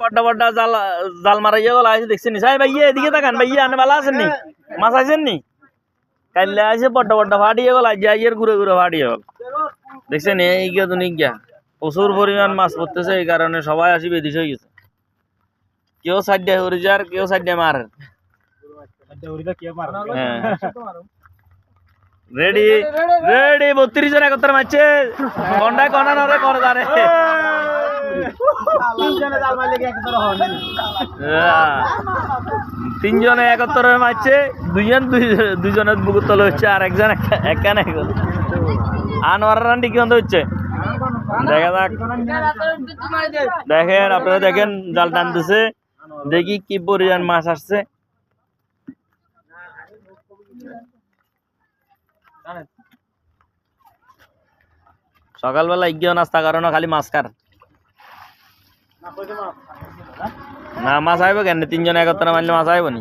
বড্ডা বড্ডা জাল জাল মারাইয়া গলা আছে দেখছেন সাই ভাইয়া এদিকে তাকান ভাইয়া আনে ভালো আছেন নি মাছ আছেন নি কাইলে আছে বড্ডা বড্ডা ফাটিয়ে গলা যাইয়ের ঘুরে ঘুরে ফাটিয়ে গেল দেখছেন এই গিয়া তো নিগিয়া প্রচুর পরিমাণ মাছ পড়তেছে এই কারণে সবাই আসি বেদিস হয়ে গেছে কেউ সাইডে উড়ে যার কেউ সাইডে মারে রেডি রেডি 32 জন একত্র মারছে কন্ডা কনা নরে করে দারে তিনজনে একত্র মারছে দুজনের বুকুর তলে হচ্ছে আর একজন একানে আনোয়ার রান্ডি কি হচ্ছে দেখা যাক দেখেন আপনারা দেখেন জাল টানতেছে দেখি কি পরিমাণ মাছ আসছে সকালবেলা গিয়েও নাস্তা কারণ খালি মাছ কার না মাছ আইব কেন তিনজন একত্র মারলে মাছ আইব নি